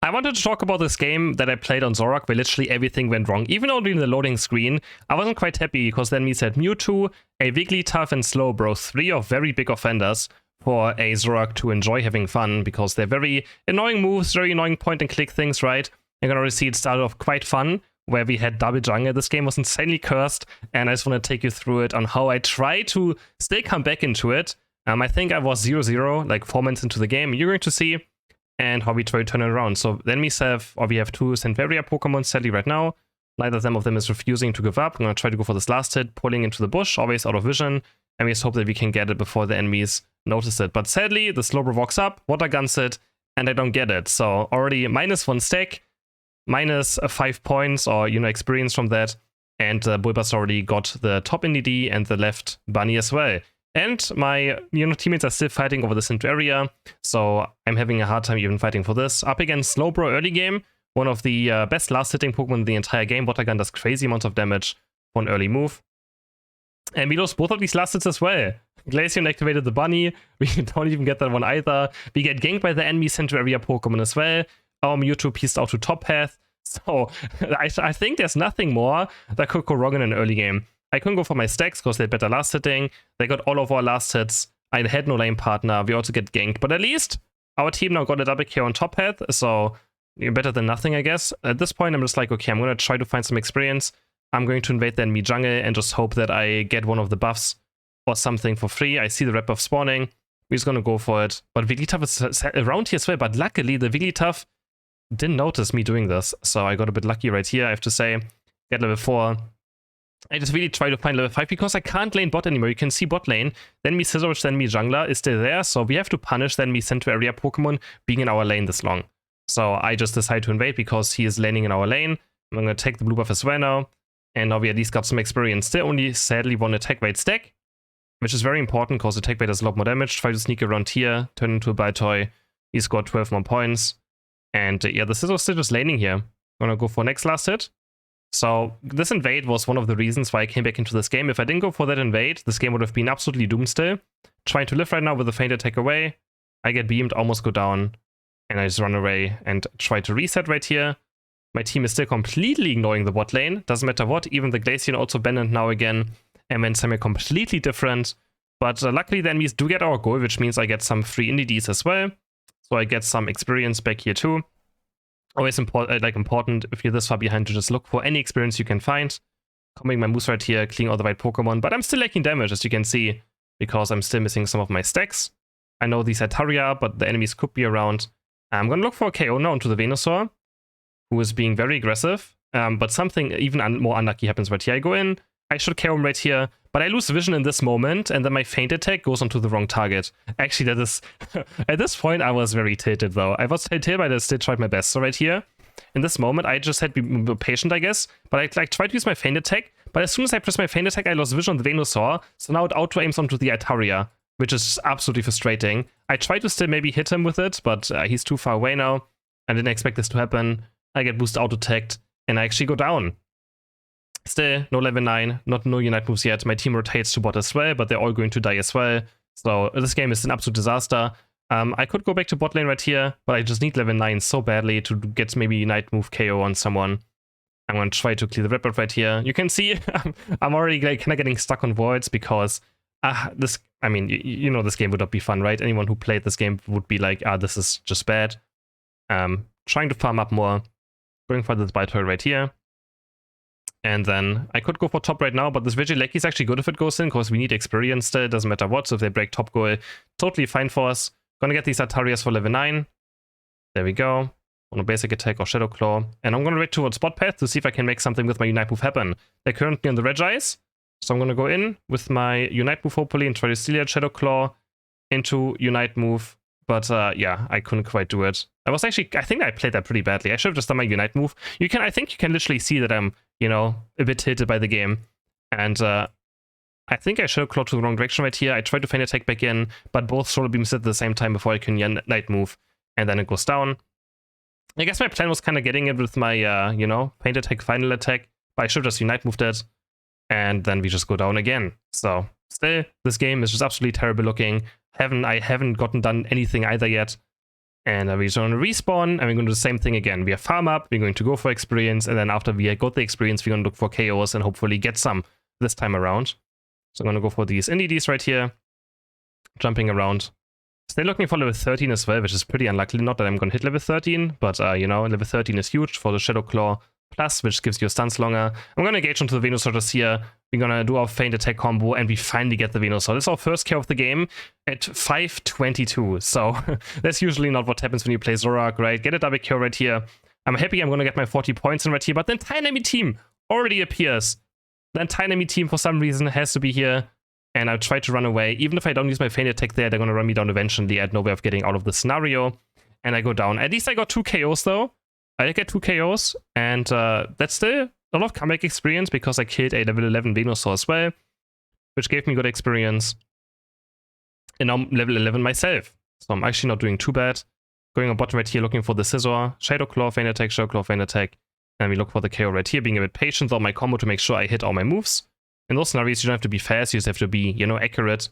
I wanted to talk about this game that I played on zoroark where literally everything went wrong. Even though during the loading screen, I wasn't quite happy because then we said Mewtwo, a Wigglytuff, and Slowbro, 3 of very big offenders for a zoroark to enjoy having fun because they're very annoying moves, very annoying point and click things, right? You can already see it started off quite fun where we had double jungle. This game was insanely cursed, and I just want to take you through it on how I try to still come back into it. I think I was 0-0, like 4 minutes into the game. You're going to see, and how we try to turn it around. So then we have two Sandvaria Pokemon sadly right now. Neither of them is refusing to give up. I'm going to try to go for this last hit, pulling into the bush, always out of vision, and we just hope that we can get it before the enemies notice it. But sadly, the Slowbro walks up, water guns it, and I don't get it. So already -1 stack, minus 5 points or experience from that, and Bulbasaur already got the top NDD and the left bunny as well. And my teammates are still fighting over this into area, so I'm having a hard time even fighting for this. Up against Slowbro early game, one of the best last hitting Pokemon in the entire game. Water Gun does crazy amounts of damage for an early move. And we lost both of these last hits as well. Glaceon activated the bunny, we don't even get that one either. We get ganked by the enemy center area Pokemon as well. Our Mewtwo pieced out to top path. So I think there's nothing more that could go wrong in an early game. I couldn't go for my stacks because they had better last hitting. They got all of our last hits. I had no lane partner. We also get ganked. But at least our team now got a double kill on top path. So better than nothing, I guess. At this point, I'm just like, okay, I'm going to try to find some experience. I'm going to invade the enemy jungle and just hope that I get one of the buffs or something for free. I see the red buff spawning. We're just going to go for it. But Wigglytuff is around here as well. But luckily, the Wigglytuff didn't notice me doing this. So I got a bit lucky right here, I have to say. Get level 4. I just really try to find level 5 because I can't lane bot anymore. You can see bot lane. Then me Scissors, then me Jungler is still there. So we have to punish then me Center Area Pokemon being in our lane this long. So I just decide to invade because he is laning in our lane. I'm going to take the blue buff as well now. And now we at least got some experience. Still only sadly one attack weight stack, which is very important because attack weight does a lot more damage. Try to sneak around here, turn into a Baltoy. He scored 12 more points. And yeah, the Scissors still just laning here. I'm going to go for next last hit. So this invade was one of the reasons why I came back into this game. If I didn't go for that invade, this game would have been absolutely doomed still. Trying to live right now with a feint attack away. I get beamed, almost go down, and I just run away and try to reset right here. My team is still completely ignoring the bot lane. Doesn't matter what, even the Glaceon also banned now again. And then something completely different. But luckily the enemies do get our goal, which means I get some free NDDs as well. So I get some experience back here too. Always important if you're this far behind to just look for any experience you can find. Coming my moves right here, cleaning all the right Pokemon, but I'm still lacking damage as you can see, because I'm still missing some of my stacks. I know these are Taria, but the enemies could be around. I'm gonna look for a KO now onto the Venusaur, who is being very aggressive, but something even more unlucky happens right here. I go in, I should KO him right here, but I lose vision in this moment, and then my feint attack goes onto the wrong target. Actually, that is... at this point, I was very tilted, though. I was tilted, but I still tried my best. So right here, in this moment, I just had to be patient, I guess, but I tried to use my feint attack, but as soon as I press my feint attack, I lost vision on the Venusaur, so now it auto-aims onto the Altaria, which is absolutely frustrating. I tried to still maybe hit him with it, but he's too far away now. I didn't expect this to happen. I get boost auto-attacked, and I actually go down. Still, no level 9, no Unite moves yet. My team rotates to bot as well, but they're all going to die as well. So this game is an absolute disaster. I could go back to bot lane right here, but I just need level 9 so badly to get maybe Unite move KO on someone. I'm going to try to clear the red buff right here. You can see I'm already like kind of getting stuck on voids because this, I mean, you know this game would not be fun, right? Anyone who played this game would be like, this is just bad. Trying to farm up more. Going for this Baltoy right here. And then I could go for top right now, but this Vigileki is actually good if it goes in, because we need experience still. It doesn't matter what, so if they break top goal, totally fine for us. Gonna get these Altarias for level 9. There we go. On a basic attack or Shadow Claw. And I'm gonna wait towards bot path to see if I can make something with my Unite move happen. They're currently on the Regice, so I'm gonna go in with my Unite move hopefully and try to steal that Shadow Claw into Unite move. But yeah, I couldn't quite do it. I was actually, I think I played that pretty badly. I should have just done my Unite move. I think you can literally see that I'm, a bit tilted by the game. And I think I should have clawed to the wrong direction right here. I tried to feint attack back in, but both solar beams at the same time before I can Unite move. And then it goes down. I guess my plan was kind of getting it with my, feint attack, final attack. But I should have just Unite moved it. And then we just go down again. So still, this game is just absolutely terrible looking. I haven't gotten done anything either yet. And we're going to respawn, and we're going to do the same thing again. We have farm up, we're going to go for experience, and then after we got the experience, we're going to look for KOs and hopefully get some this time around. So I'm going to go for these NDDs right here, jumping around. Still looking for level 13 as well, which is pretty unlikely. Not that I'm going to hit level 13, but you know, level 13 is huge for the Shadow Claw Plus, which gives you stance longer. I'm going to engage onto the Venusaur just here. We're going to do our feint attack combo, and we finally get the Venusaur. This is our first KO of the game at 522. So that's usually not what happens when you play Zoroark, right? Get a double KO right here. I'm happy I'm going to get my 40 points in right here, but the entire enemy team already appears. The entire enemy team, for some reason, has to be here. And I try to run away. Even if I don't use my feint attack there, they're going to run me down eventually. I had no way of getting out of the scenario. And I go down. At least I got 2 KOs, though. I get 2 KOs, and that's still a lot of comeback experience because I killed a level 11 Venusaur as well, which gave me good experience. And now I'm level 11 myself, so I'm actually not doing too bad. Going on bottom right here, looking for the Scissor, Shadow Claw, feint attack, Shadow Claw, feint attack, and we look for the KO right here, being a bit patient on my combo to make sure I hit all my moves. In those scenarios, you don't have to be fast, you just have to be, you know, accurate,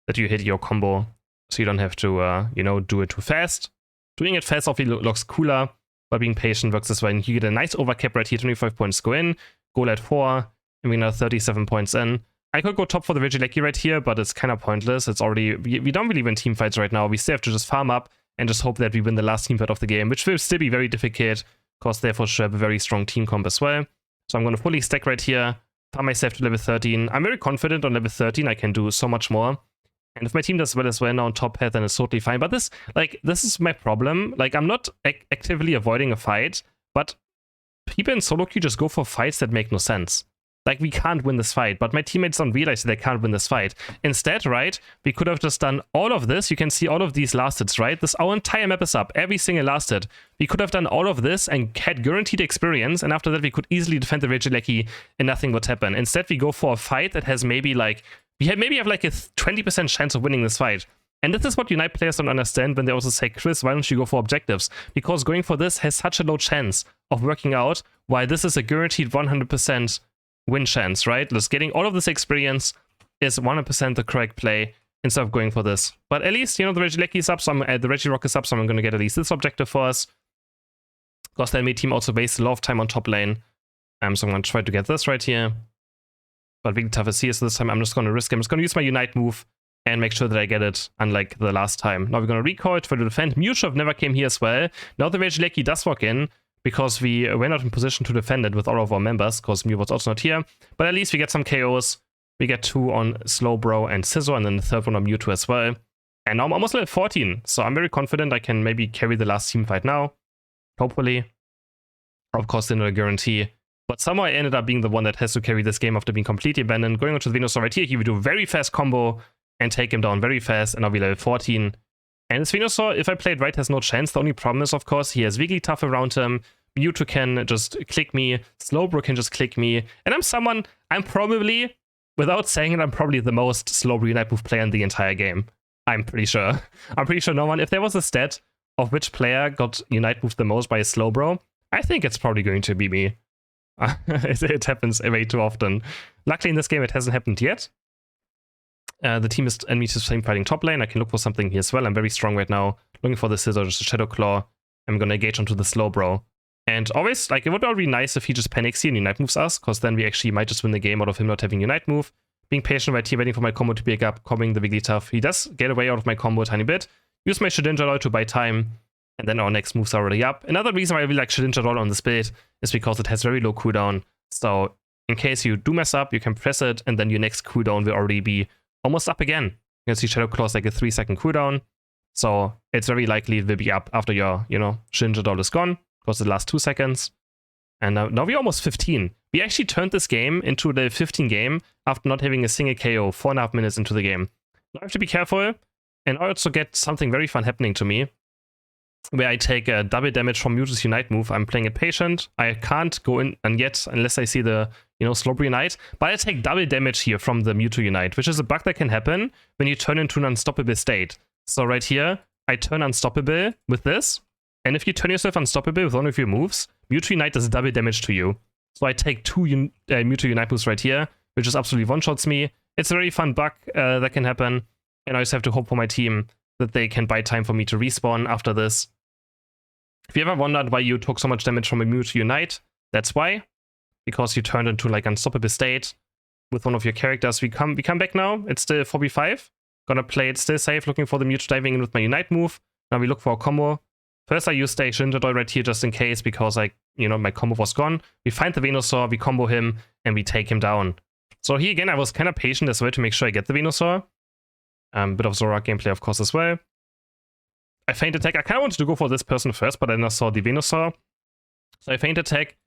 that you hit your combo, so you don't have to, you know, do it too fast. Doing it fast obviously looks cooler, but being patient works as well. And you get a nice overcap right here, 25 points go in, goal at 4, and we're now 37 points in. I could go top for the Regieleki right here, but it's kind of pointless. It's already, we don't really win team fights right now. We still have to just farm up and just hope that we win the last team fight of the game, which will still be very difficult, because they for sure have a very strong team comp as well. So I'm going to fully stack right here, farm myself to level 13. I'm very confident on level 13 I can do so much more. And if my team does well as well now on top path, then it's totally fine. But this is my problem. Like, I'm not actively avoiding a fight, but people in solo queue just go for fights that make no sense. Like, we can't win this fight, but my teammates don't realize that they can't win this fight. Instead, right, we could have just done all of this. You can see all of these lasteds, right? Our entire map is up, every single lasted. We could have done all of this and had guaranteed experience, and after that we could easily defend the Regieleki and nothing would happen. Instead, we go for a fight that has maybe like, maybe have like a 20% chance of winning this fight. And this is what Unite players don't understand when they also say, Chris, why don't you go for objectives? Because going for this has such a low chance of working out, while this is a guaranteed 100% win chance, right? Just getting all of this experience is 100% the correct play instead of going for this. But at least, you know, the Regieleki is up, so the Regirock is up, so I'm going to get at least this objective for us. Because the enemy team also wastes a lot of time on top lane. So I'm going to try to get this right here. But really tough is here, so this time I'm just going to risk it. I'm just going to use my Unite move and make sure that I get it, unlike the last time. Now we're going to recoil, try to defend. Mewtwo never came here as well. Now the Regieleki does walk in, because we were not in position to defend it with all of our members, because Mew was also not here. But at least we get some KOs. We get 2 on Slowbro and Scissor, and then the third one on Mewtwo as well. And now I'm almost level 14, so I'm very confident I can maybe carry the last team fight now. Hopefully. Of course, they're not a guarantee. But somehow I ended up being the one that has to carry this game after being completely abandoned. Going on to the Venusaur right here, he would do a very fast combo and take him down very fast, and now we're level 14. And this Venusaur, if I play it right, has no chance. The only problem is, of course, he has Wiggly Tough around him. Mewtwo can just click me. Slowbro can just click me. And I'm probably, without saying it, I'm probably the most Slowbro Unite move player in the entire game. I'm pretty sure. I'm pretty sure no one, if there was a stat of which player got Unite moved the most by a Slowbro, I think it's probably going to be me. It happens way too often. Luckily in this game it hasn't happened yet. The team is enemy to same fighting top lane. I can look for something here as well. I'm very strong right now. Looking for the Scissor, just a Shadow Claw. I'm gonna engage onto the Slowbro. And always, like, it would be nice if he just panics here and Unite moves us, because then we actually might just win the game out of him not having Unite move. Being patient right here, waiting for my combo to pick up, comboing the Wigglytuff. He does get away out of my combo a tiny bit. Use my Shedinja Roll to buy time, and then our next moves are already up. Another reason why I really like Shedinja Roll on this build is because it has very low cooldown. So in case you do mess up, you can press it, and then your next cooldown will already be almost up again. You can see Shadow Claw is like a 3-second cooldown. So it's very likely it will be up after your, Shedinja Roll is gone, because it lasts 2 seconds. And now we're almost 15. We actually turned this game into the 15 game after not having a single KO 4.5 minutes into the game. Now I have to be careful, and I also get something very fun happening to me, where I take double damage from Mewtwo's Unite move. I'm playing it patient. I can't go in and yet unless I see the, Slowbro Unite. But I take double damage here from the Mewtwo Unite, which is a bug that can happen when you turn into an unstoppable state. So right here, I turn unstoppable with this. And if you turn yourself unstoppable with one of your moves, Mewtwo Unite does double damage to you. So I take 2 Mewtwo Unite moves right here, which just absolutely one-shots me. It's a very fun bug that can happen. And I just have to hope for my team that they can buy time for me to respawn after this. If you ever wondered why you took so much damage from a Mewtwo Unite, that's why. Because you turned into like unstoppable state with one of your characters. We come back now. It's still 4v5. Gonna play it still safe, looking for the Mewtwo diving in with my Unite move. Now we look for a combo. First I used a Shinjadoi right here just in case, because my combo was gone. We find the Venusaur, we combo him, and we take him down. So here again, I was kind of patient as well to make sure I get the Venusaur. Bit of Zoroark gameplay, of course, as well. I feint attack. I kind of wanted to go for this person first, but then I saw the Venusaur. So I feint attack.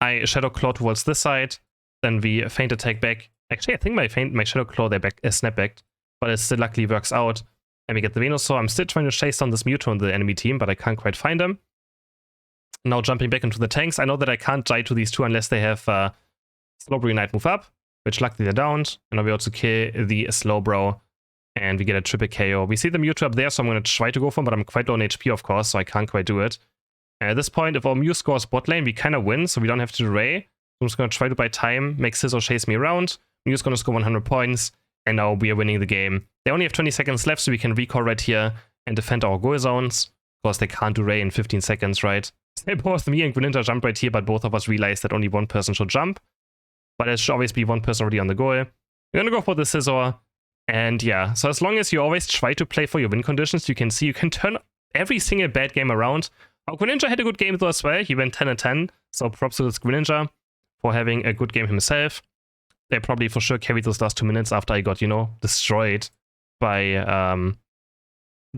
I Shadow Claw towards this side. Then we feint attack back. Actually, I think my Shadow Claw there snap backed, but it still luckily works out. And we get the Venusaur. I'm still trying to chase down this Mewtwo on the enemy team, but I can't quite find him. Now jumping back into the tanks. I know that I can't die to these two unless they have Slowbro Unite move up, which luckily they're downed. And now we also kill the Slowbro, and we get a triple KO. We see the Mewtwo up there, so I'm going to try to go for him, but I'm quite low on HP, of course, so I can't quite do it. And at this point, if our Mew scores bot lane, we kind of win, so we don't have to do Ray. So I'm just going to try to buy time, make Scizor chase me around. Mew's going to score 100 points, and now we are winning the game. They only have 20 seconds left, so we can recall right here and defend our goal zones. Of course, they can't do Ray in 15 seconds, right? So both me and Greninja jumped right here, but both of us realized that only one person should jump. But there should always be one person already on the goal. We're going to go for the Scizor. And yeah, so as long as you always try to play for your win conditions, you can see you can turn every single bad game around. Our Greninja had a good game though as well. He went 10-10, so props to this Greninja for having a good game himself. They probably for sure carried those last 2 minutes after I got, destroyed by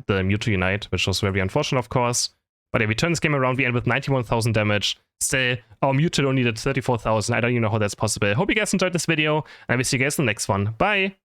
the Mewtwo Unite, which was very unfortunate, of course. But yeah, we turn this game around. We end with 91,000 damage. Still, our Mewtwo only did 34,000. I don't even know how that's possible. Hope you guys enjoyed this video, and I will see you guys in the next one. Bye!